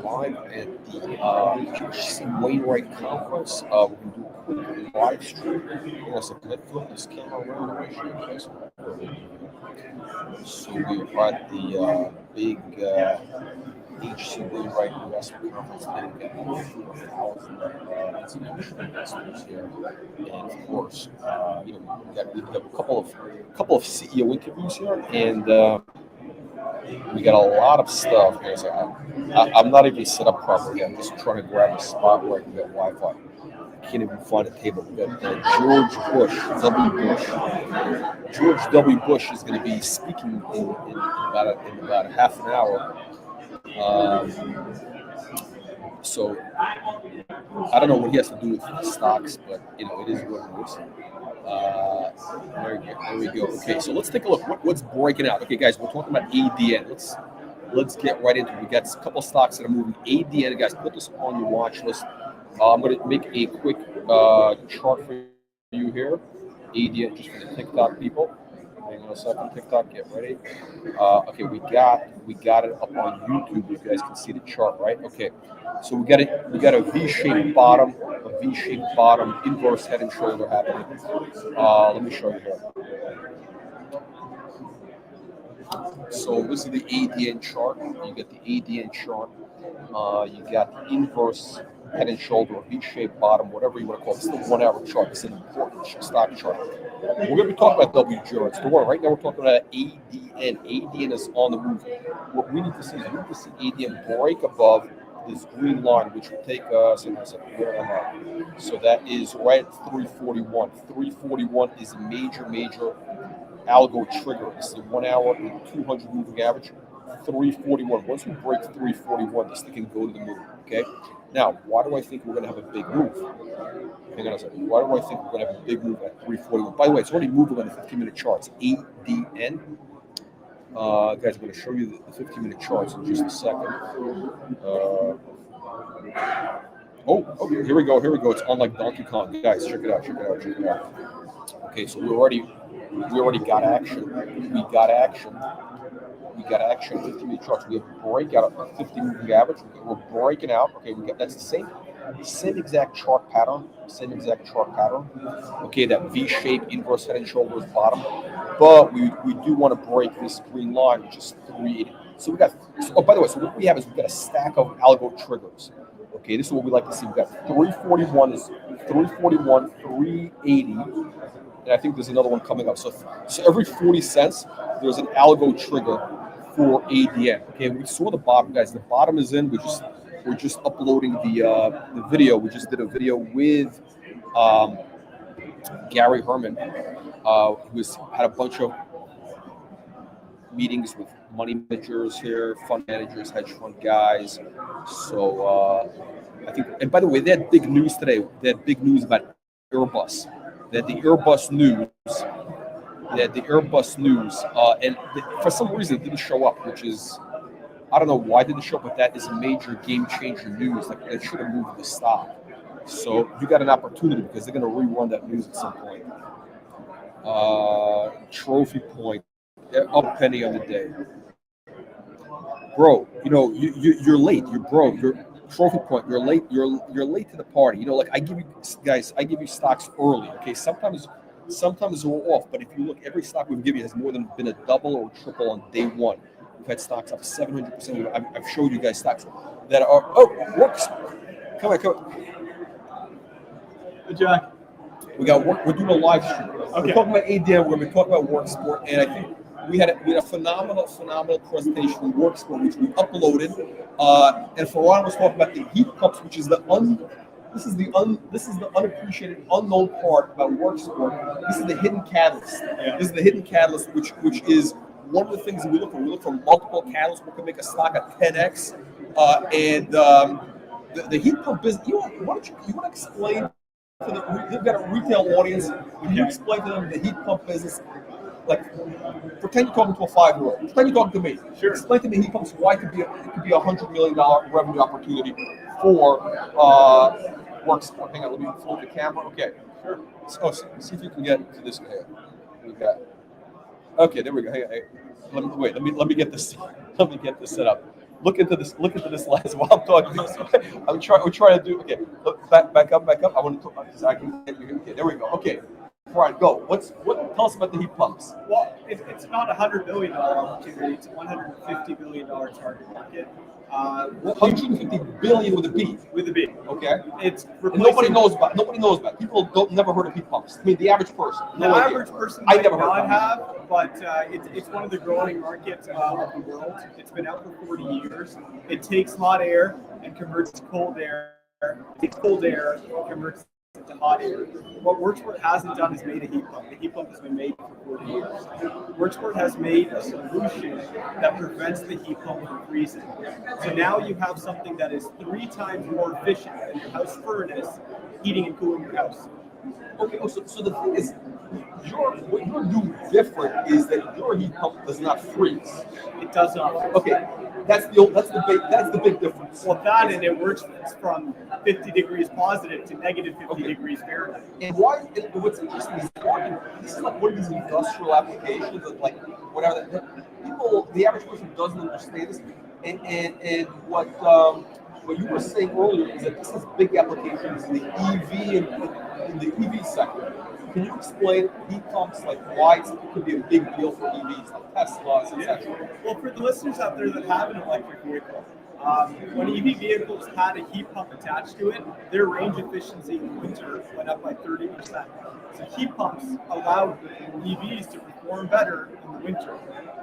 live at the HC Wainwright Conference. We're going to do a quick live stream. Yes, can I flip this camera around? I show you guys. So we're at the big HC Wainwright Investment Conference. And we've got over 4,000 institutional investors here. And of course, we've got a couple of CEO interviews here, and we got a lot of stuff here. So I'm not even set up properly. I'm just trying to grab a spot where I can get Wi-Fi. I can't even find a table. We got George Bush, W. Bush. George W. Bush is going to be speaking in about half an hour. So I don't know what he has to do with stocks, but it is what it is. There we go. Okay, so let's take a look. What's breaking out? Okay, guys, we're talking about ADN. Let's get right into it. We got a couple stocks that are moving. ADN, guys, put this on your watch list. I'm going to make a quick chart for you here. ADN, just for the TikTok people. Hang on a second, TikTok, get ready. Okay, we got it up on YouTube. You guys can see the chart, right? Okay, so we got a V-shaped bottom, inverse head and shoulder happening. Let me show you here. So this is the ADN chart. You get the ADN chart. You got the inverse head and shoulder, V-shaped bottom, whatever you want to call it. This is the 1 hour chart. It's an important stock chart. We're going to be talking about Wgrx. Right now we're talking about ADN. ADN is on the move. What we need to see is ADN break above this green line, which will take us, so that is right at 341. 341 is a major algo trigger. This is a 1 hour and 200 moving average. 341. Once we break 341, this thing can go to the moon. Okay. Now, why do I think we're going to have a big move? Hang on a second. Why do I think we're going to have a big move at 341? By the way, it's already moving on the 15-minute charts. ADN. Guys, I'm going to show you the 15-minute charts in just a second. Here we go. It's on like Donkey Kong. Guys, check it out. Okay, so we already got action. We got action. 15-minute charts. We have a breakout of 50 moving average. We're breaking out. Okay, that's the same exact chart pattern. Okay, that V-shaped inverse head and shoulders bottom. But we do want to break this green line, which is 380. So we got. By the way, so what we have is we got a stack of algo triggers. Okay, this is what we like to see. We got 341 is 341, 380. And I think there's another one coming up. So every 40 cents, there's an algo trigger for ADN. Okay, we saw the bottom, guys. The bottom is in. We're just uploading the video. We just did a video with Gary Herman, who had a bunch of meetings with money managers here, fund managers, hedge fund guys. So I think, and by the way, they had big news today. They had big news about Airbus. They had the Airbus news. And for some reason it didn't show up, which is, I don't know why it didn't show up, but that is a major game changer news. Like, it should have moved the stock. So you got an opportunity because they're going to rerun that news at some point. Trophy Point, up a penny on the day. Bro, you're late. You're broke. You're Trophy Point. You're late. You're late to the party. Like I give you stocks early. Okay, sometimes we're off, but if you look, every stock we've given you has more than been a double or triple on day one. We've had stocks up 700%. I've showed you guys stocks that are works. Come on. Good job. We're doing a live stream. Okay. We're talking about ADN. We're going to be talking about Wksp, and I think we had a phenomenal presentation with Wksp, which we uploaded. And Farhan was talking about the heat pumps, which is the unappreciated, unknown part about Wksp. This is the hidden catalyst. Yeah. This is the hidden catalyst, which is one of the things that we look for. We look for multiple catalysts. We can make a stock at 10x. The heat pump business. You want to explain? You've got a retail audience. Can you explain to them the heat pump business? Like, pretend you're talking to a 5-year-old. Pretend you're talking to me. Sure. Explain to me heat pumps why it could be a $100 million revenue opportunity for Wksp. Hang on, let me flip the camera. Okay. Sure. So see if you can get to this here. We got. Okay, there we go. Hey. Let me get this. Let me get this set up. look into this. Look into this lens while I'm talking. I'm trying. We're trying to do. Okay, look, back up. I want to. So I can get you. Okay, there we go. Okay, Brian, go. Tell us about the heat pumps. Well, it's not a $100 billion opportunity. It's a $150 billion target market. 150 billion with a B. With a B. Okay. It's and nobody knows about. Nobody knows about. People don't never heard of heat pumps. I mean, the average person. The average person I might never not heard have, but it's one of the growing markets of the world. It's been out for 40 years. It takes hot air and converts to cold air. It takes cold air and converts to hot air. What Wksp hasn't done is made a heat pump. The heat pump has been made for 40 years. Wksp has made a solution that prevents the heat pump from freezing. So now you have something that is 3 times more efficient than your house furnace heating and cooling your house. Okay, so the thing is, what you're doing different is that your heat pump does not freeze. It does not. Okay, that's the big difference. Well, that and it works from 50 degrees positive to negative 50 degrees Fahrenheit. And what's interesting is this is like one of these industrial applications of like whatever that people, the average person doesn't understand this. And what you were saying earlier is that this has big applications in the EV and in the EV sector. Can you explain heat pumps, like why it could be a big deal for EVs, like Teslas, etc.? Well, for the listeners out there that have an electric vehicle, when EV vehicles had a heat pump attached to it, their range efficiency in winter went up by 30%. So heat pumps allowed EVs to perform better in the winter.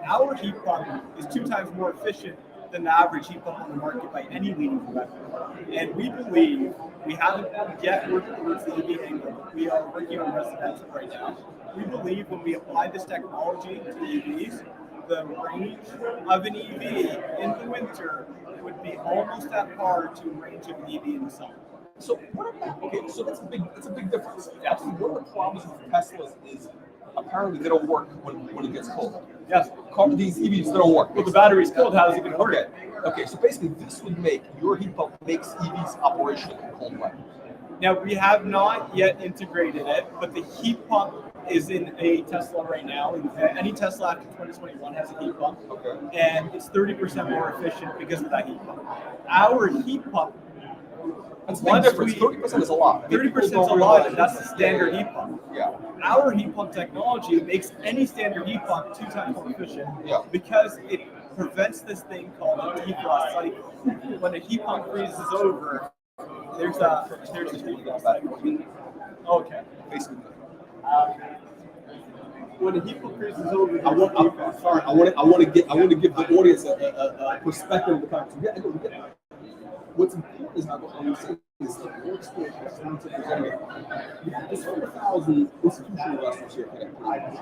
Our heat pump is 2 times more efficient than the average heat pump on the market by any leading competitor. And we believe, we haven't yet worked towards the EV angle, but we are working on residential right now. We believe when we apply this technology to EVs, the range of an EV in the winter would be almost at par to a range of an EV in the summer. So what about, so that's a big difference. Actually, one of the problems with Teslas is apparently they don't work when it gets cold. Yes. These EVs, they don't work. Well, the battery's cold, how is it going to work? Okay, so basically this would make, your heat pump makes EVs operational in cold weather. Now, we have not yet integrated it, but the heat pump is in a Tesla right now. Any Tesla after 2021 has a heat pump. Okay. And it's 30% more efficient because of that heat pump. Our heat pump, that's a big difference. 30% is a lot. 30% is a lot, and that's the standard heat pump. Yeah. Our heat pump technology makes any standard heat pump 2 times more efficient because it prevents this thing called a defrost cycle. When a heat pump freezes over, there's a defrost cycle. Okay. Basically. When a heat pump freezes over, I want to give the audience a perspective of the conversation. What's important is not what I'm saying is that Wksp has come to present it. We have this 4,000 institutional investors here today,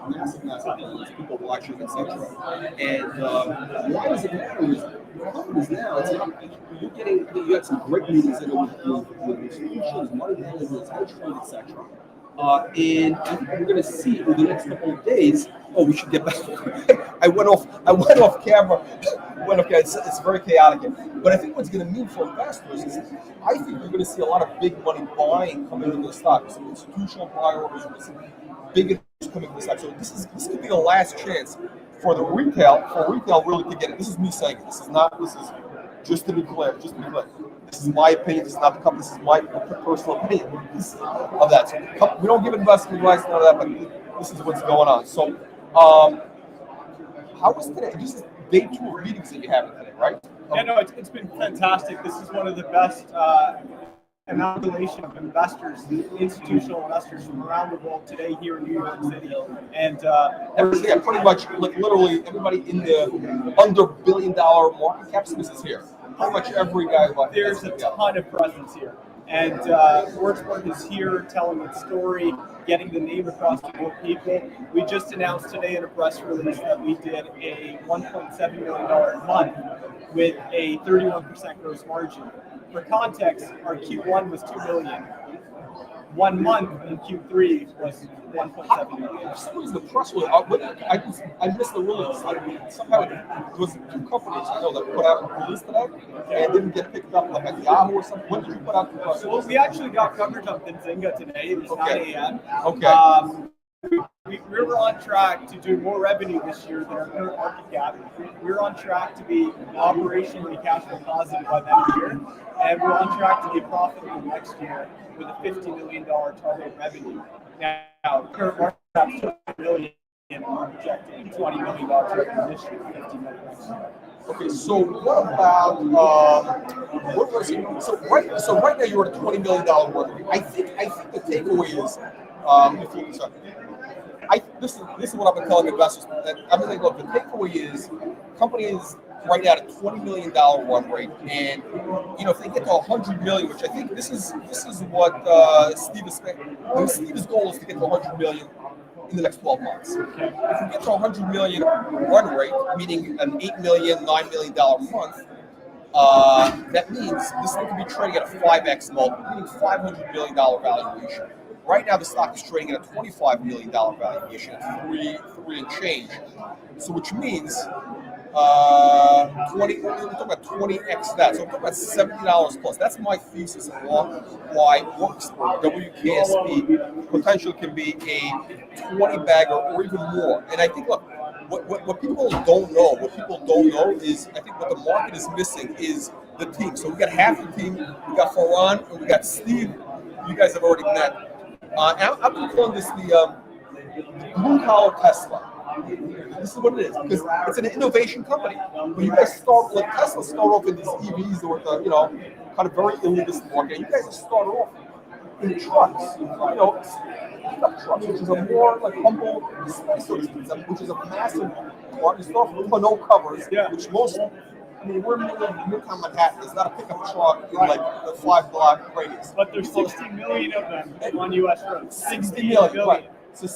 massive plans, people watching, etc. And why does it matter? Is the companies now, it's not, you had some great meetings with institutions, money managers, hedge funds, etc. And I think we're going to see over the next couple of days. Oh, we should get back. I went off camera. It's very chaotic. But I think what's going to mean for investors is, I think you're going to see a lot of big money buying coming into the stock. Some institutional buy orders, big investors coming into the stock. So this could be the last chance for retail really to get it. This is me saying it. This is just to be clear. This is my opinion. This is not the company. This is my personal opinion of that. So we don't give investment advice, none of that, but this is what's going on. So, how was today? This is day 2 of meetings that you're having today, right? Yeah, no, it's been fantastic. This is one of the best amalgamation of investors, institutional investors from around the world today here in New York City. And pretty much, like literally everybody in the under $1 billion market cap space is here. Pretty much every guy. There's a ton of presence here. And Wksp is here telling its story, getting the name across to more people. We just announced today in a press release that we did a $1.7 million month with a 31% gross margin. For context, our Q1 was $2 million. 1 month in Q3 was $1.7 million. For some reason, the press was I missed the release. Somehow there was 2 companies I know that put out a release today and didn't get picked up, like at Yahoo or something. When did you put out the press release? Well, we actually got coverage on Benzinga today. It was 9 a.m. Okay. we were on track to do more revenue this year than our current market cap. We're on track to be operationally cash flow positive by the end of the year, and we're on track to be profitable next year with a $50 million target revenue. Now, current market cap is $20 million, and we're projecting $20 million revenue this year, $50 million next year. Okay, so what about what was it? So right now you're at a $20 million run rate. I think the takeaway is this is what I've been telling investors. I've been like, look, the takeaway is companies right now at a $20 million run rate, and if they get to 100 million, which I think this is what Steve's goal is to get to 100 million in the next 12 months. If we get to 100 million run rate, meaning an $8 million, $9 million month, that means this thing could be trading at a 5x multiple, meaning $500 million valuation. Right now, the stock is trading at a $25 million valuation at three and change. So, which means 20. We're talking about 20x that. So, I'm talking about $70 plus. That's my thesis on why Wksp potentially can be a 20 bagger or even more. And I think, look, what people don't know is I think what the market is missing is the team. So we got half the team. We got Farhan and we got Steve. You guys have already met. I'm going to call this the blue collar Tesla. This is what it is because it's an innovation company. When you guys start, like Tesla start off in these EVs or kind of very elitist market. You guys start off in trucks, pickup trucks, which is a more like humble space, so to speak, which is a massive market. You start with tonneau covers, which most. I mean, we're in Midtown Manhattan. It's not a pickup truck in like the 5-block radius. But there's 60 million of them on U.S. roads. 60 million. Right. So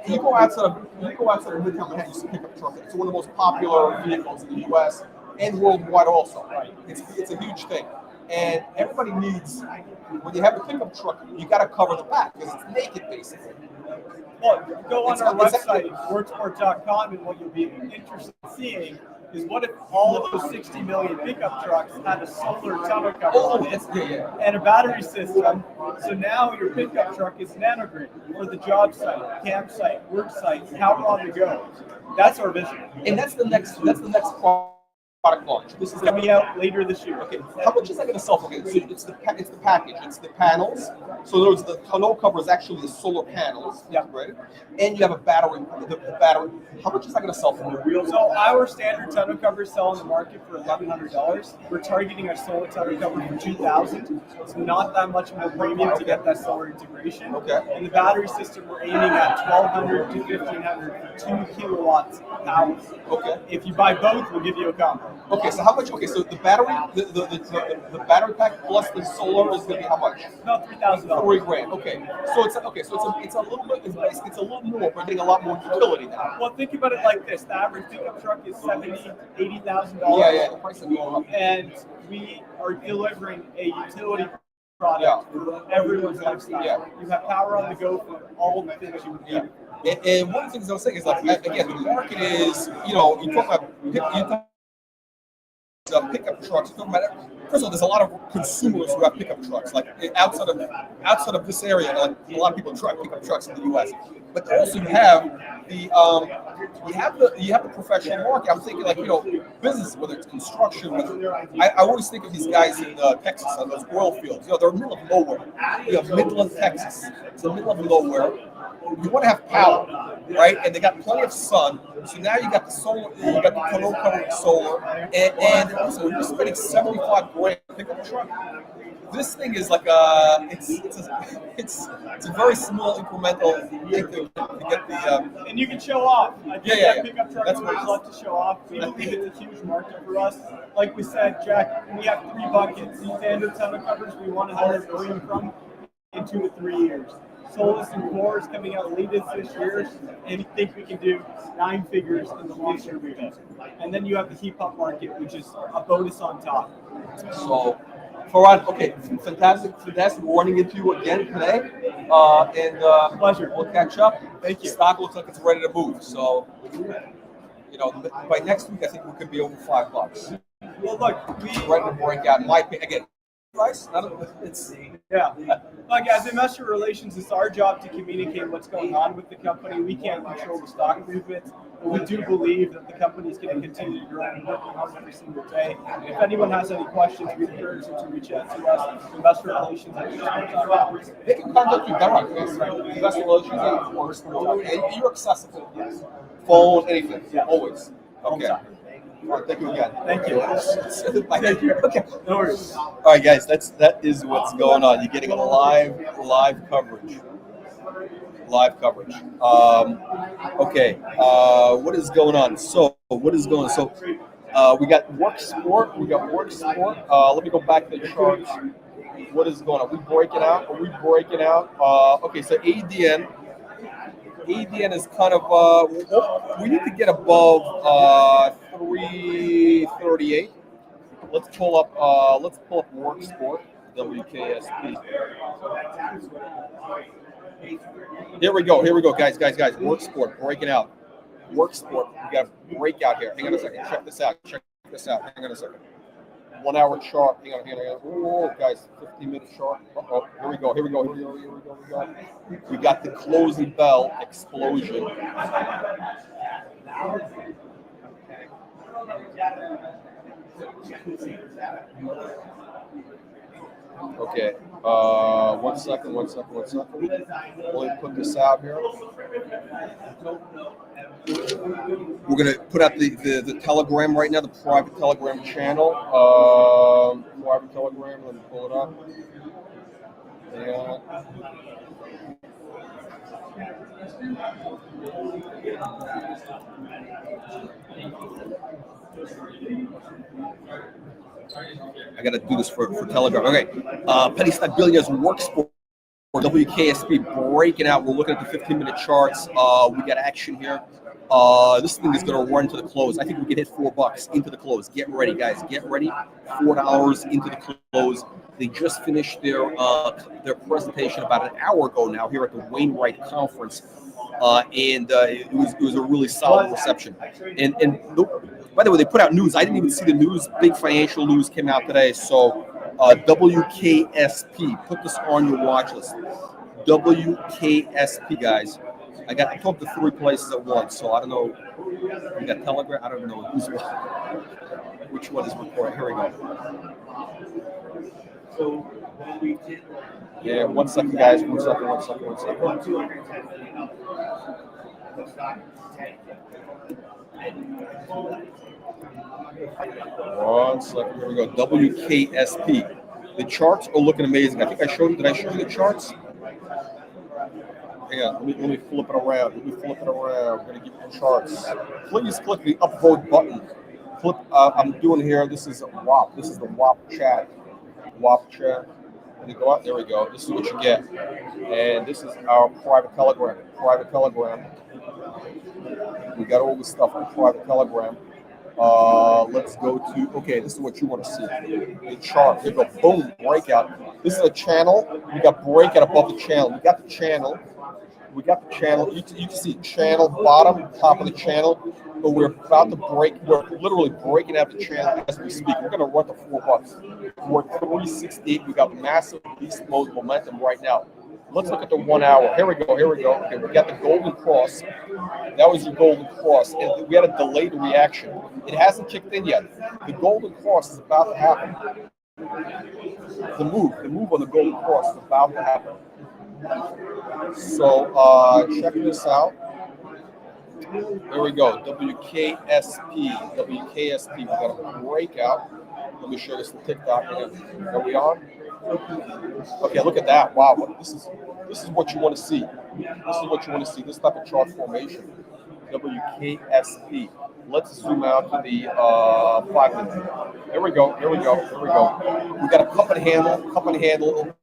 you go outside of Midtown Manhattan, you see pickup truck. It's one of the most popular vehicles in the U.S. and worldwide also. Right. It's a huge thing, and everybody needs. When you have a pickup truck, you got to cover the back because it's naked basically. Well, go on our website, wordsport.com, and what you'll be interested in seeing is what if all of those 60 million pickup trucks had a solar tonneau cover on it and a battery system. So now your pickup truck is nanogrid for the job site, campsite, work site, power on the go. That's our vision. And that's the next product launch. This is coming out later this year. Okay, how much is that going to sell for? Okay, so it's the package. It's the panels. So there's the tonneau cover is actually the solar panels. Yeah, right. And you have a battery. The battery. How much is that going to sell for? So our standard tonneau covers sell on the market for $1,100. We're targeting our solar tonneau cover for $2,000. It's not that much more premium to get that solar integration. Okay. And the battery system we're aiming at $1,200 to $1,500 for 2 kilowatts power. Okay. If you buy both, we'll give you a combo. Okay, so how much? Okay, so the battery, the battery pack plus the solar is going to be how much? About $3,000. $3,000. Okay, so it's a little bit. It's a little more, but getting a lot more utility now. Well, think about it like this: the average pickup truck is $70,000-$80,000. Yeah, the price is going up. And we are delivering a utility product for everyone's lifestyle. Yeah. You have power on the go for all the things you would need. And one of the things I was saying is like again, the market is you talk about pickup trucks. First of all, there's a lot of consumers who have pickup trucks. Like outside of this area, like a lot of people drive pickup trucks in the U.S. But also you have the professional market. I'm thinking like business, whether it's construction. I always think of these guys in Texas on those oil fields. They're in the middle of nowhere. Midland, Texas. It's the middle of nowhere. You want to have power, right? And they got plenty of sun. So now you got the solar, you got the tonneau covering solar, and also you're spending $75,000 pickup truck. This thing is like it's a very small incremental thing to get the. And you can show off. I think that pickup truck owners love to show off. We believe it's a huge market for us. Like we said, Jack, we have 3 buckets. These standard tonneau covers we want to have $1 million from in 2 to 3 years. Solus and Core is coming out latest this year, and we think we can do 9 figures in the long term vision. And then you have the heat pump market, which is a bonus on top. So, Farhan, okay, fantastic running into you again today, and pleasure. We'll catch up. Thank you. Stock looks like it's ready to move, so by next week I think we could be over $5. Well, look, ready to break out. In my opinion, again. price. It's Yeah. Like as investor relations, it's our job to communicate what's going on with the company. We can't control the stock movements, but we do believe that the company is going to continue to grow and working hard every single day. And if anyone has any questions, we encourage them to reach out to us, investor relations at wksp.com. they can contact you directly. Investor relations at Wksp. And you're accessible. Yes. Phone, anything. Yeah. Always. Okay. All All right, thank you again. Thank you. Thank you. Okay. No worries. All right, guys, that is what's going on. You're getting a live coverage. Live coverage. Okay. What is going on? So what is going on? So we got Wksp. We got Wksp. Let me go back to the charts. What is going on? Are we breaking out? Okay, so ADN is kind of we need to get above 338. Let's pull up Wksp, WKSP. Here we go, guys. Wksp breaking out. Wksp, we got a breakout here. Hang on a second. Check this out. Hang on a second. 1 hour chart. Hang on. Oh, guys, 15-minute chart. Uh-oh. Here we go. We got the closing bell explosion. Okay. 1 second. Let me put this out here. We're gonna put out the Telegram right now, the private Telegram channel. Private Telegram. Let me pull it up. Yeah. I got to do this for Telegram. Okay. Penny stock billionaires Wksp or WKSP breaking out. We're looking at the 15-minute charts. We got action here. This thing is going to run to the close. I think we can hit $4 into the close. Get ready, guys. Get ready. $4 into the close. They just finished their presentation about an hour ago now here at the Wainwright conference, and it was a really solid reception. And by the way, they put out news. I didn't even see the news. Big financial news came out today. So WKSP, put this on your watch list. WKSP, guys. I talked to 3 places at once, so I don't know. We got Telegram. I don't know which one is recording. Here we go. Yeah, 1 second, guys. 1 second. 1 second. Here we go. WKSP. The charts are looking amazing. I think I showed. Did I show you the charts? Hang on. Let me flip it around. We're gonna give you the charts. Please click the upvote button. I'm doing here. This is WAP. This is the WAP chat. Let me go out. There we go. This is what you get. And this is our private Telegram. We got all this stuff on private Telegram. Let's go to, okay, this is what you want to see. The chart. There you go. Boom. Breakout. This is a channel. We got breakout above the channel. We got the channel. You can see channel bottom, top of the channel. But we're about to break. We're literally breaking out the channel as we speak. We're going to run to $4. We're at 368. We got massive beast mode momentum right now. Let's look at the 1 hour. Here we go. Okay, we got the golden cross. That was your golden cross. And we had a delayed reaction. It hasn't kicked in yet. The golden cross is about to happen. The move on the golden cross is about to happen. So check this out. There we go. WKSP. We got a breakout. Let me show this to TikTok again. Are we on? Okay, look at that. Wow. This is what you want to see. This type of chart formation. WKSP. Let's zoom out to the 5 minute. Here we go. We got a cup and handle.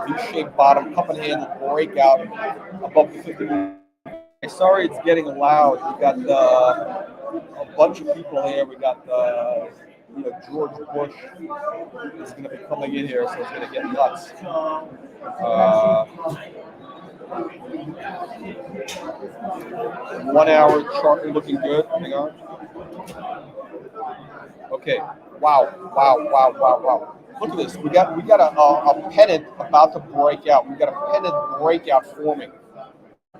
V-shaped bottom, cup and handle breakout above the 50. Sorry, it's getting loud. We got a bunch of people here. We got George Bush is going to be coming in here, so it's going to get nuts. 1 hour chart looking good. Hang on. Okay. Wow. look at this. We got a pennant about to break out. We got a pennant breakout forming.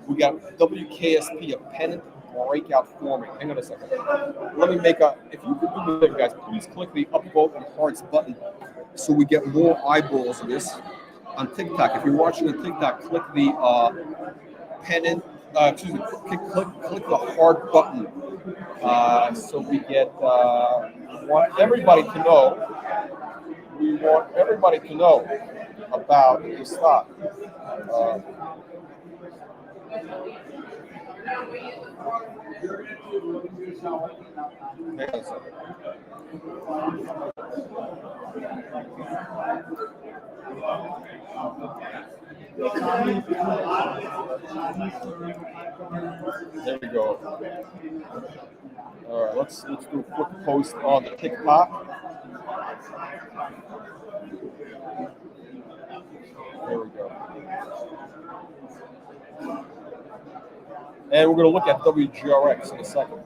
We got WKSP, a pennant breakout forming. Hang on a second. Let me make a. If you could do me a favor, guys, please click the upvote and hearts button so we get more eyeballs of this on TikTok. If you're watching on TikTok, click the pennant. Excuse me. Click the heart button so we get. Want everybody to know. We want everybody to know about this stock. Hang on a second. There we go. All right, let's do a quick post on the TikTok. There we go. And we're going to look at Wgrx in a second.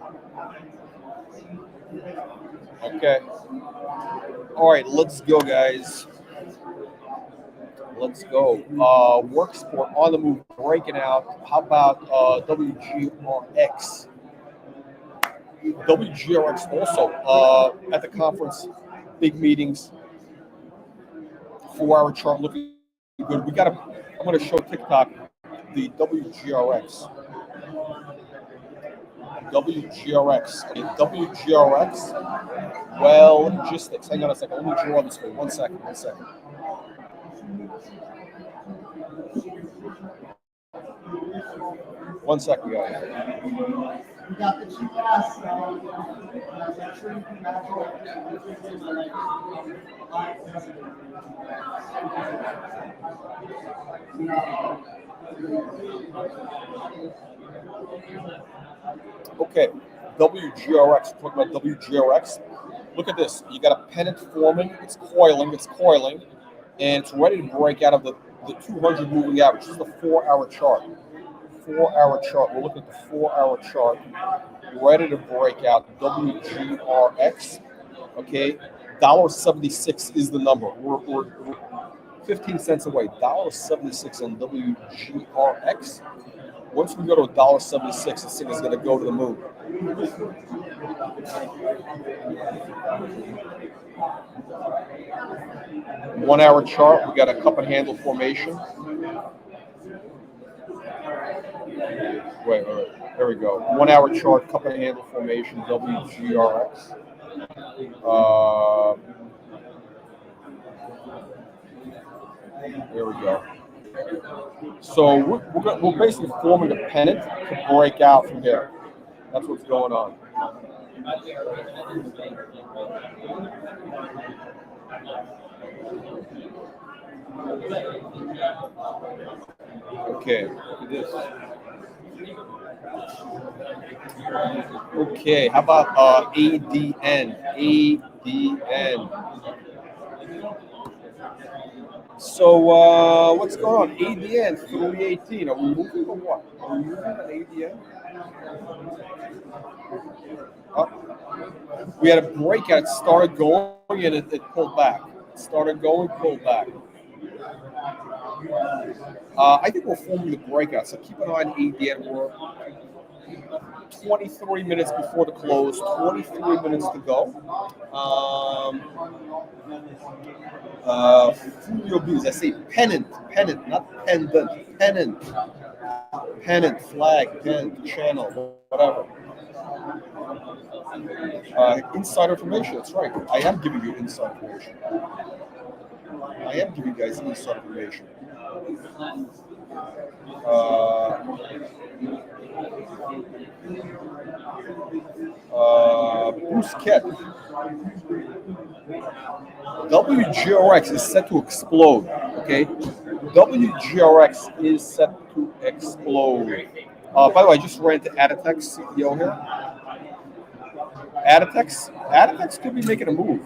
Okay. All right, let's go, guys. Let's go. Wksp on the move, breaking out. How about Wgrx? Wgrx also at the conference, big meetings, 4-hour chart looking good. I'm going to show TikTok the Wgrx. Wgrx. Well, logistics. Hang on a second. Let me draw this for 1 second. 1 second. One second, guys. We got the cheap ass. Make sure you can match Okay, Wgrx. Talking about Wgrx. Look at this. You got a pennant forming. It's coiling, and it's ready to break out of the 200 moving average. This is the 4-hour chart. 4-hour chart. We're looking at the 4-hour chart. Ready to break out. Wgrx. Okay, $1.76 is the number. We're 15 cents away. $1.76 on Wgrx. Once we go to $1.76, this thing is going to go to the moon. One-hour chart. We got a cup and handle formation. Wait. There we go. 1-hour chart, cup and handle formation, Wgrx. There we go. So we're basically forming a pennant to break out from here. That's what's going on. Okay, look at this. Okay, how about ADN? So what's going on? ADN 318. Are we moving or what? Are we moving on ADN? We had a breakout. It started going and it pulled back. It started going, pulled back. I think we're forming the breakout, so keep an eye on ADN. We're 23 minutes before the close, 23 minutes to go. Fulio B's, I say pennant, not pendant, pennant, flag, pennant, channel, whatever. Inside information, that's right. I am giving you inside information. I am giving you guys inside information. Bruce Kett. Wgrx is set to explode. Okay, Wgrx is set to explode. By the way, I just ran to Aditex CEO here. Aditex could be making a move.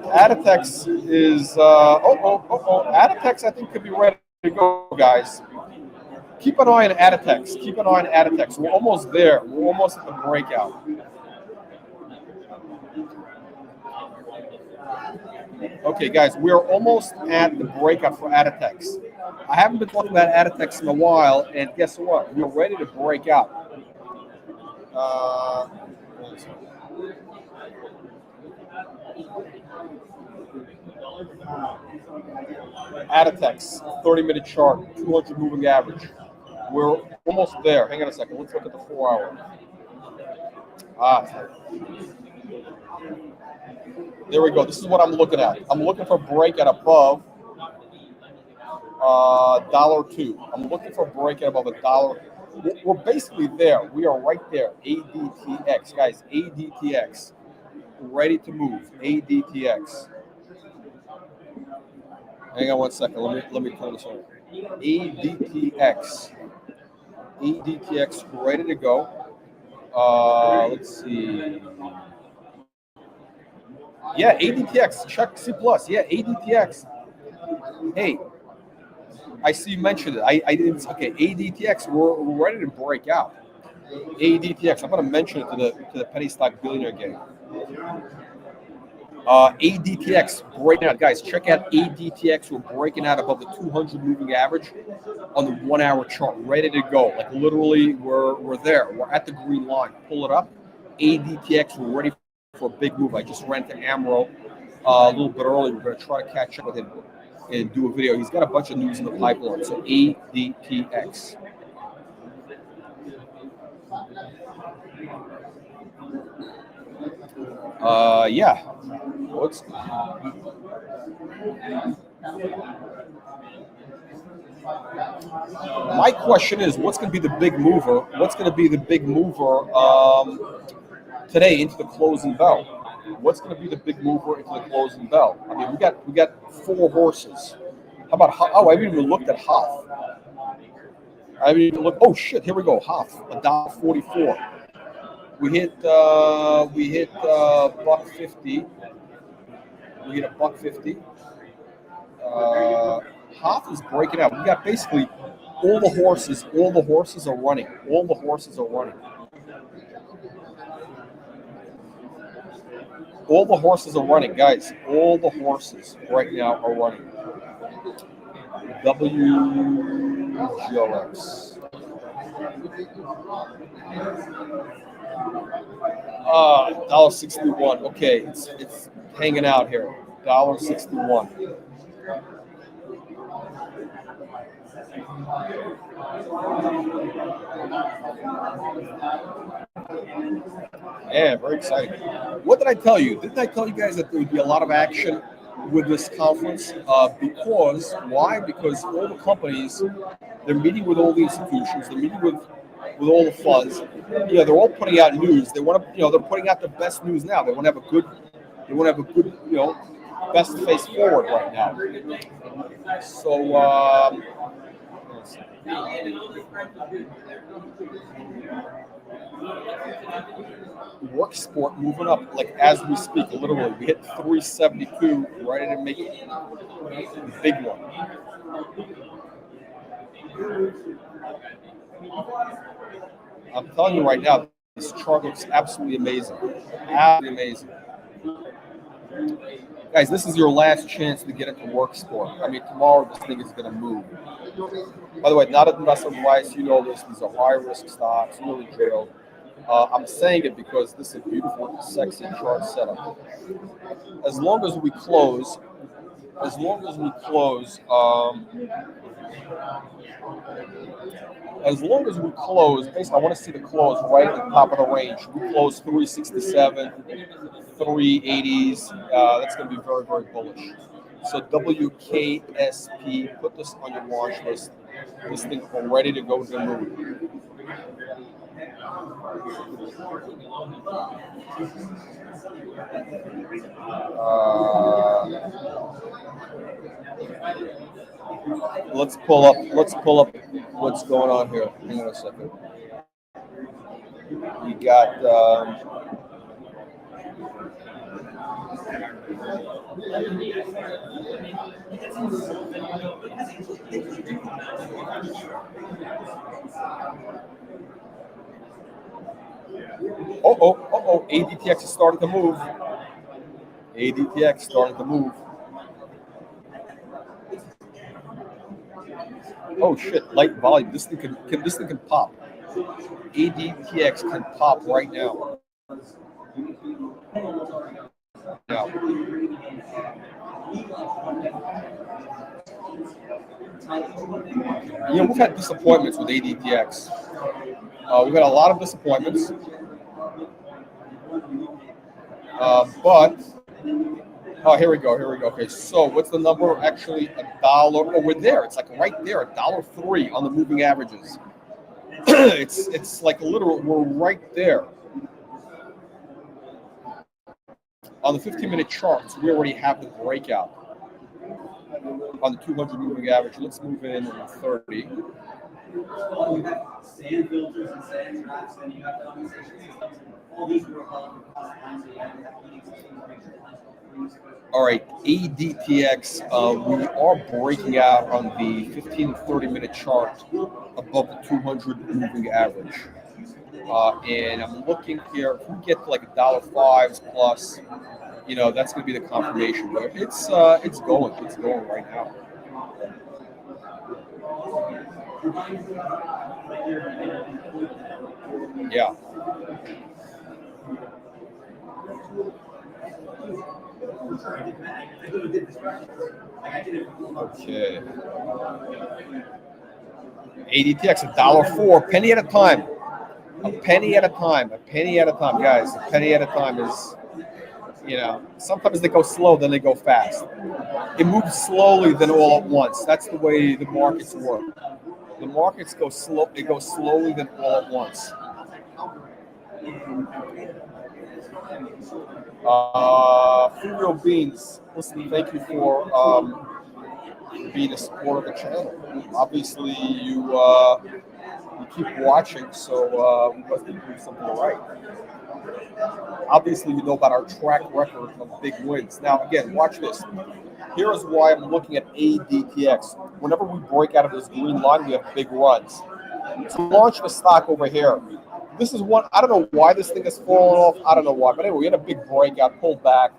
Aditex is Aditex I think could be ready to go, guys. Keep an eye on Aditex. We're almost there. We're almost at the breakout. Okay, guys, we're almost at the breakout for Aditex. I haven't been talking about Aditex in a while, and guess what? We're ready to break out. Uh, Aditex, 30-minute chart, 200 moving average. We're almost there. Hang on a second. Let's look at the 4 hour. There we go. This is what I'm looking at. I'm looking for breakout above $1.02. I'm looking for breakout above $1. We're basically there. We are right there. ADTX, guys. ADTX, ready to move. ADTX. Hang on one second. Let me turn this on. ADTX. ADTX, ready to go. Let's see. Yeah, ADTX. Check C plus. Yeah, ADTX. Hey, I see you mentioned it. I didn't. Okay, ADTX. We're ready to break out. ADTX. I'm going to mention it to the penny stock billionaire gang. ADTX breaking out, guys. Check out ADTX. We're breaking out above the 200 moving average on the 1 hour chart, ready to go. Like literally, we're there. We're at the green line. Pull it up. ADTX. We're ready for a big move. I just ran to Amro a little bit early. We're going to try to catch up with him and do a video. He's got a bunch of news in the pipeline. So ADTX. Yeah. My question is, what's going to be the big mover? What's going to be the big mover today into the closing bell? What's going to be the big mover into the closing bell? I mean, we got 4 horses. How about I haven't even looked at Hoff. I haven't even looked. Oh shit! Here we go. Hoff, $1.44. We hit $1.50. We hit $1.50. Hoff is breaking out. We got basically all the horses. All the horses are running. All the horses are running. All the horses are running, guys. All the horses right now are running. Wgrx. $1.61. Okay, it's hanging out here. $1.61. Yeah, very exciting. What did I tell you? Didn't I tell you guys that there would be a lot of action with this conference? Because why? Because all the companies, they're meeting with all the institutions, they're meeting with all the funds. You know, they're all putting out news. They want to, they're putting out the best news now. They want to have a good, best face forward right now. So, Wksp moving up like as we speak. Literally, we hit 372, ready to make it the big one. I'm telling you right now, this chart looks absolutely amazing. Absolutely amazing. Guys, this is your last chance to get into Wksp. I mean, tomorrow this thing is going to move. By the way, not investment advice. You know this. These are high-risk stocks. You know the drill. I'm saying it because this is a beautiful, sexy chart setup. As long as we close, basically, I want to see the close right at the top of the range. We close 367, 380s. That's going to be very, very bullish. So Wksp, put this on your watch list. This thing ready to go to the moon. Let's pull up what's going on here. Hang on a second. We got ADTX is starting to move. ADTX starting to move. Oh shit! Light volume. This thing can pop. ADTX can pop right now. Now, we've had disappointments with ADTX. We've had a lot of disappointments. But here we go. Okay, so what's the number? Actually, $1. Oh, we're there. It's like right there, $1.03 on the moving averages. it's like literal. We're right there. On the 15-minute charts, we already have the breakout. On the 200 moving average, let's move in on 30. You have sand filters and sand traps, and you have condensation systems. All these were above the cost line, so you have to have heating systems to make sure plants don't freeze. All right, ADTX, we are breaking out on the 15 and 30-minute chart above the 200 moving average. And I'm looking here, if we get to like $1.05 plus, that's going to be the confirmation. But it's going right now. Yeah. Okay. ADTX $1.04, penny at a time. A penny at a time, guys. A penny at a time is, sometimes they go slow, then they go fast. It moves slowly, then all at once. That's the way the markets work. The markets go slow. It goes slowly, then all at once. Free Real Beans, listen, thank you for being a supporter of the channel. Obviously, you keep watching, so we must be doing something right. Obviously, you know about our track record of big wins. Now, again, watch this. Here is why I'm looking at ADTX. Whenever we break out of this green line, we have big runs. To launch the stock over here, this is one, I don't know why this thing has fallen off. I don't know why. But anyway, we had a big breakout, pulled back.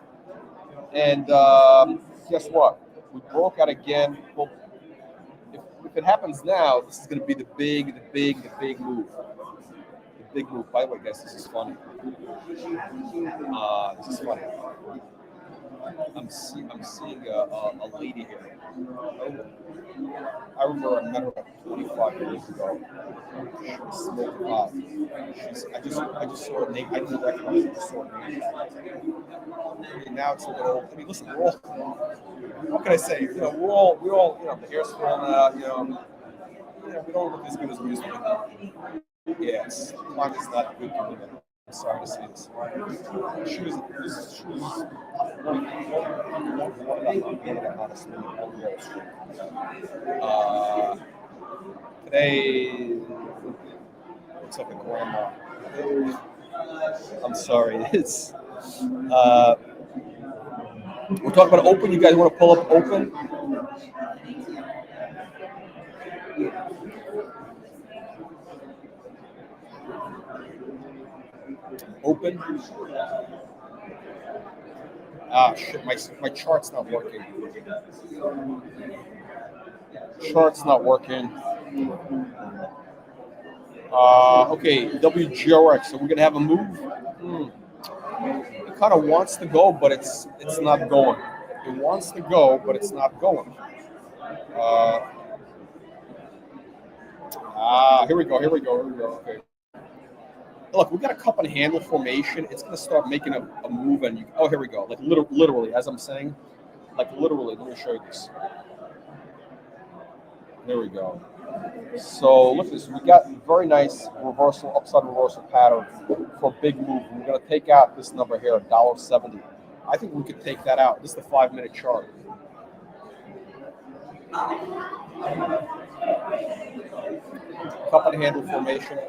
And guess what? We broke out again. Well, if it happens now, this is going to be the big move. The big move. By the way, guys, this is funny. This is funny. I'm seeing a lady here. I remember I met her about 25 years ago. She was smoking hot. I just saw her name. I didn't recognize her. I just saw her name. I mean, now it's a little. I mean, listen, we're all. What can I say? We're all. The hair's falling out. We don't look as good as we used to. Yes, climate is not good for women. I'm sorry to say this. She was one of the hottest women on Wall Street. Today looks like a grandma. I'm sorry. It's we're talking about open. You guys want to pull up open? Open. Shit, my chart's not working. Chart's not working. Okay, Wgrx. So we're gonna have a move. It kind of wants to go, but it's not going. It wants to go, but it's not going. Here we go. Okay. Look, we got a cup and handle formation. It's going to start making a move, and here we go. Like literally, as I'm saying, like literally. Let me show you this. There we go. So look at this. We got very nice reversal, upside reversal pattern for a big move. We're going to take out this number here, $1.70. I think we could take that out. This is the 5-minute chart. Cup and handle formation.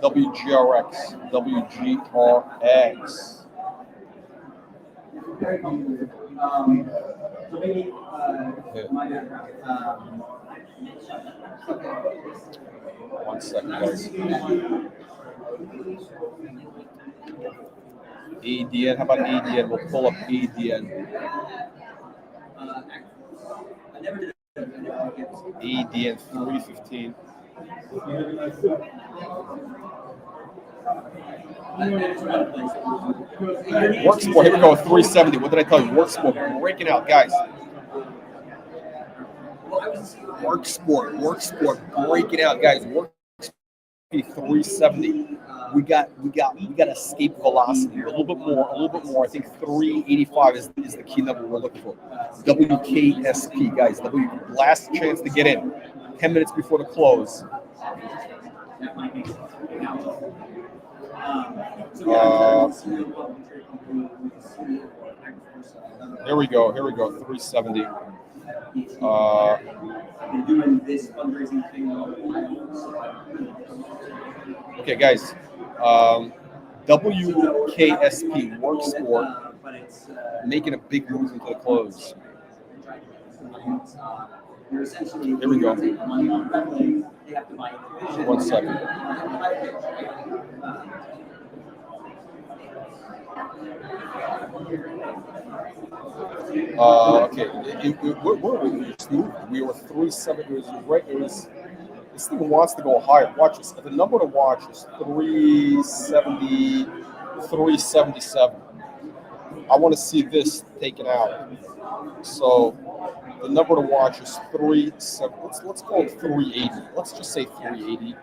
Wgrx. One second, guys. ADN, how about ADN? We'll pull up ADN. I never did. ADN 315. Wksp, here we go, 370. What did I tell you? Wksp breaking out, guys. Wksp breaking out, guys. Wksp 370. We got escape velocity. A little bit more. I think 385 is the key number we're looking for. Wksp, guys. Last chance to get in. 10 minutes before the close. Here we go. 370. Doing this fundraising thing. Okay, guys. WKSP Wksp making a big move into the close. Here we go. 1 second. Okay. We were 370. This thing wants to go higher. Watch this. The number to watch is 370, 377. I want to see this taken out. So the number to watch is 370. Let's call it 380. Let's just say 380.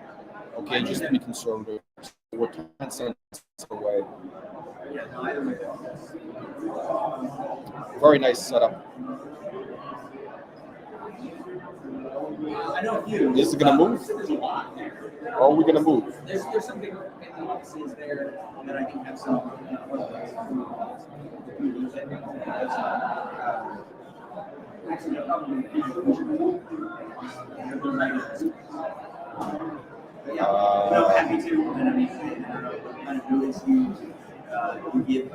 Okay, just to be conservative. We're 10 cents away. Very nice setup. I know a few. Is it gonna move? There's a lot there. Or are we gonna move? There's some big offices there that I think have some. Actually, no, probably. No, happy to. And I mean, kind of notice you give.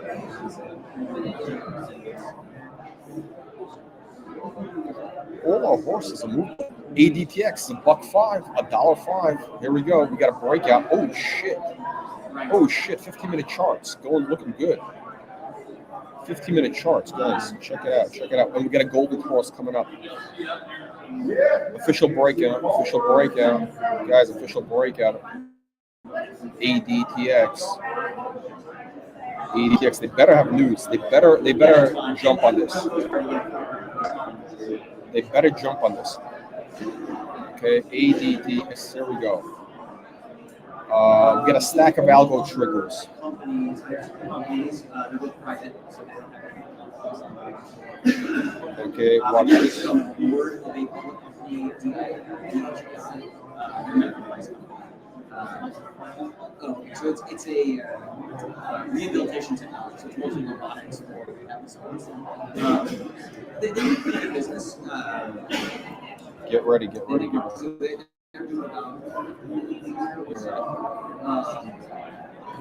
All our horses are moving. ADTX is $1.05, $1.05. Here we go. We got a breakout. Oh shit. 15-minute charts. Looking good. 15-minute charts, guys. Check it out. And we got a golden cross coming up. Official breakout. Guys, official breakout. ADTX, they better have news. They better jump on this. Okay, ADTX, here we go. We got a stack of algo triggers. Okay, watch this. So it's a rehabilitation technology. So it's mostly robotics for episodes. They do pretty good business. Get ready. So they're doing I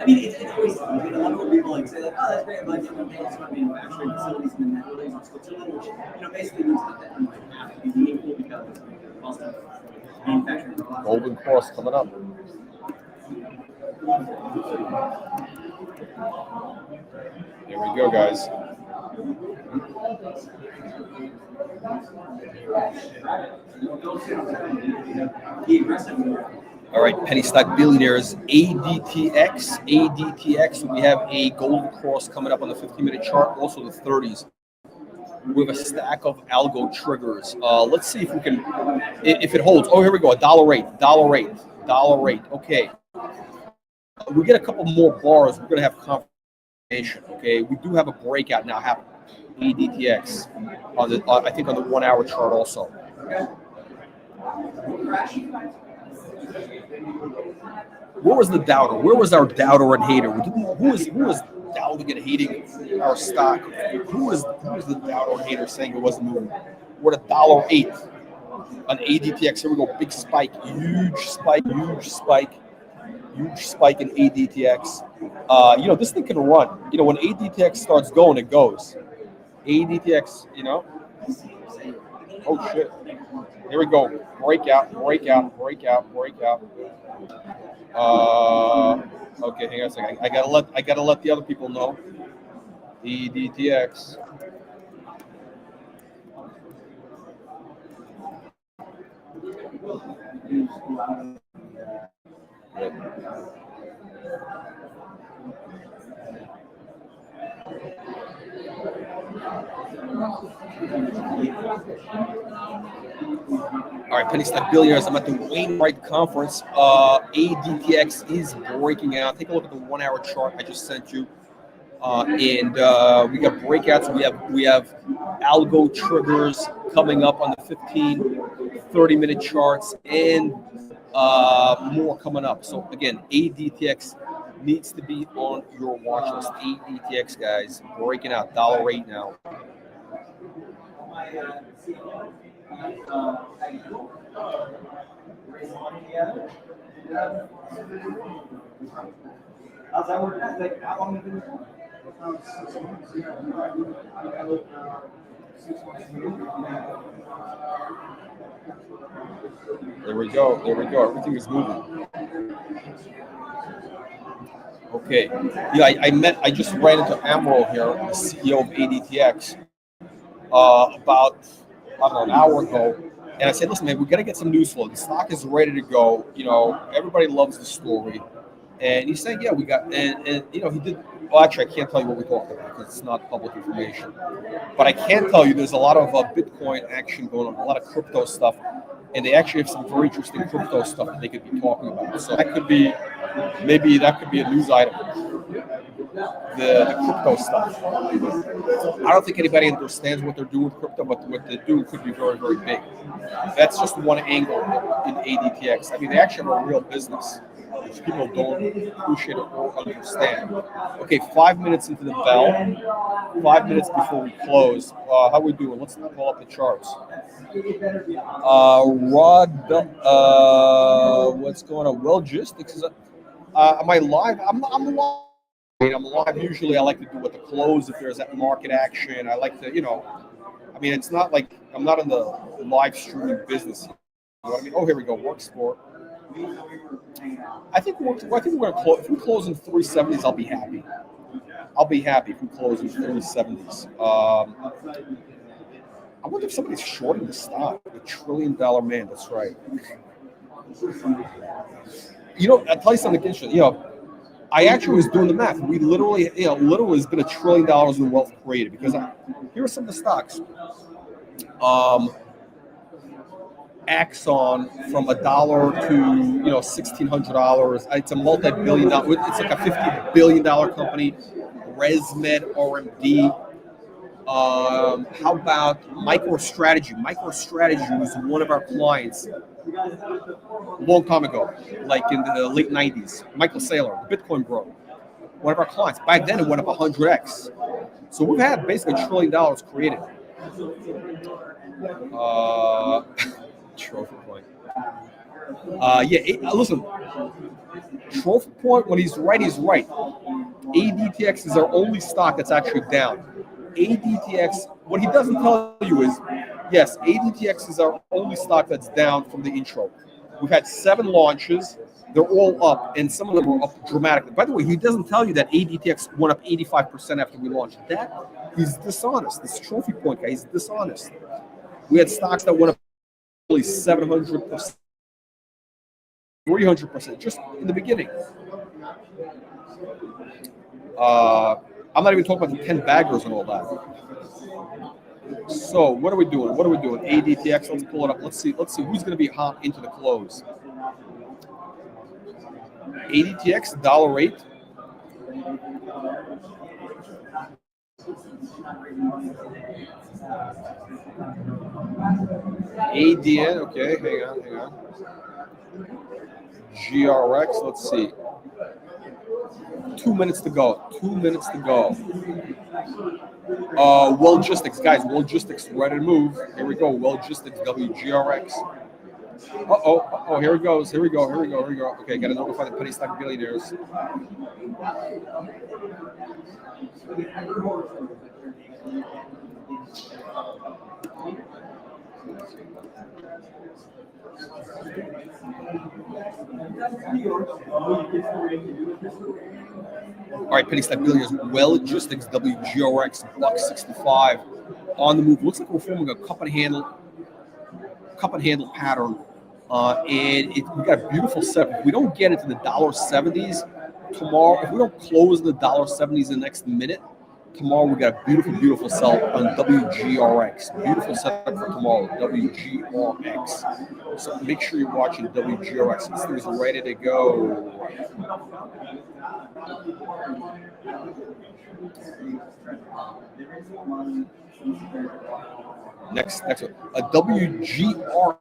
mean, it's always a lot of people like say like, oh, that's great, but you know, they also have manufacturing facilities in the Netherlands and Switzerland, which basically means that they have to be meaningful because the cost of manufacturing robots. Golden cross coming up. Here we go, guys. All right, penny stock billionaires, ADTX. We have a golden cross coming up on the 15-minute chart, also the 30s. We have a stack of algo triggers. Let's see if we can, if it holds. Oh, here we go, dollar rate. Okay. We get a couple more bars. We're going to have confirmation. Okay. We do have a breakout now happening. ADTX on the, I think on the 1 hour chart also. Where was the doubter? Where was our doubter and hater? Who was doubting and hating our stock? Who was the doubter and hater saying it wasn't moving? We're at $1.08 on ADTX. Here we go. Big spike. Huge spike in ADTX. This thing can run. When ADTX starts going, it goes. ADTX, Oh shit. Here we go. Breakout. Okay, hang on a second. I gotta let the other people know. EDTX. All right, Penny Stock Billionaires. I'm at the Wainwright Conference. ADTX is breaking out. Take a look at the 1 hour chart I just sent you. And we got breakouts. We have algo triggers coming up on the 15, 30-minute charts, and more coming up. So again, ADTX needs to be on your watch list. ADTX, guys, breaking out. $1.08 now. How's that working? Like, how long have you been? There we go. There we go. Everything is moving. Okay. Yeah, I just ran into Amaral here, the CEO of ADTX, about, I don't know, an hour ago. And I said, listen, man, we got to get some news flow. The stock is ready to go. You know, everybody loves the story. And he's saying, yeah, we got, and you know, he did, well, actually, I can't tell you what we talked about because it's not public information. But I can tell you there's a lot of Bitcoin action going on, a lot of crypto stuff. And they actually have some very interesting crypto stuff that they could be talking about. So that could be, maybe that could be a news item. The crypto stuff. I don't think anybody understands what they're doing with crypto, but what they do could be very, very big. That's just one angle in ADTX. I mean, they actually have a real business, which people don't appreciate or understand. Okay, 5 minutes into the bell, 5 minutes before we close. How we doing? Let's pull up the charts. Rod, what's going on? Wellgistics is. Am I live? I'm live. I'm live. Usually, I like to do at the close if there's that market action. I like to, you know. I mean, it's not like I'm not in the live streaming business. You know what I mean? Oh, here we go. Wksp. I think we're going to close. If we close in 370s, I'll be happy. I'll be happy if we close in 370s. I wonder if somebody's shorting the stock. The $1 trillion man. That's right. You know, I'll tell you something interesting. You know, I actually was doing the math. We literally, you know, literally has been $1 trillion in wealth created because here are some of the stocks. Axon from $1 to, you know, $1,600. It's a multi-billion-dollar. It's like a $50 billion company. ResMed, RMD. How about MicroStrategy? MicroStrategy was one of our clients a long time ago, like in the late 90s. Michael Saylor, the Bitcoin bro, one of our clients. Back then, it went up 100x. So we've had basically $1 trillion created. Trophy Point. Listen, Trophy Point, when he's right, he's right. ADTX is our only stock that's actually down. ADTX, what he doesn't tell you is, yes, ADTX is our only stock that's down from the intro. We've had 7 launches. They're all up, and some of them are up dramatically. By the way, he doesn't tell you that ADTX went up 85% after we launched. That he's dishonest. This Trophy Point guy, he's dishonest. We had stocks that went up only 700%, 300%, just in the beginning. I'm not even talking about the 10 baggers and all that. So what are we doing? ADTX, let's pull it up. Let's see who's going to be hot into the close. ADTX, $1.08. ADN, okay, hang on. Wgrx, let's see. 2 minutes to go. Wellgistics, guys. Wellgistics ready to move. Here we go. Wellgistics, WGRX. Uh-oh. Here it goes. Here we go. Okay, got to notify the penny stock billionaires. All right, penny stack billiards, well logistics, Wgrx, $1.65 on the move. Looks like we're forming a cup and handle pattern. We got a beautiful setup. If we don't get into the $70s tomorrow, if we don't close in the $70s in the next minute, tomorrow we got a beautiful setup on Wgrx. Beautiful setup for tomorrow, Wgrx. So make sure you're watching Wgrx. This thing is ready to go. Next one, a Wgrx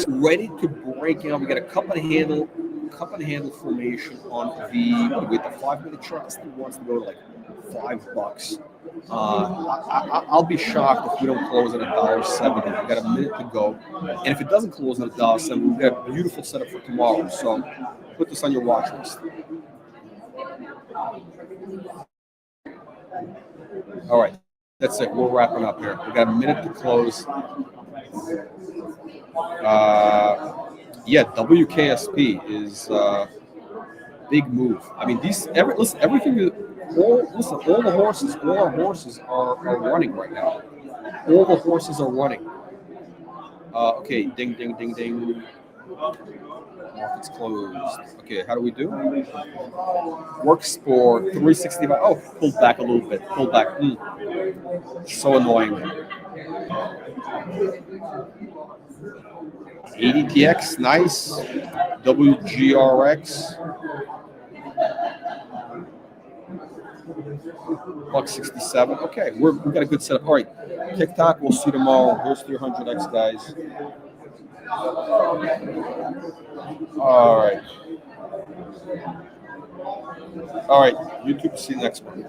ready to break out. We got a cup and handle formation on with the 5-minute chart. This thing wants to go to like $5. I'll be shocked if we don't close at $1.70. We got a minute to go, and if it doesn't close at $1.70, we've got a beautiful setup for tomorrow. So put this on your watch list. All right, that's it. We're wrapping up here. We got a minute to close. Wksp is big move. I mean, everything. All our horses are running right now. All the horses are running. Okay, ding, ding, ding, ding. Market's closed. Okay, how do we do? Works for 365. Oh, pulled back a little bit. Pulled back. So annoying. ADTX, nice. Wgrx. $1.67. Okay, we got a good setup. All right, TikTok. We'll see you tomorrow. Here's 300X, guys. All right. YouTube. See you next one.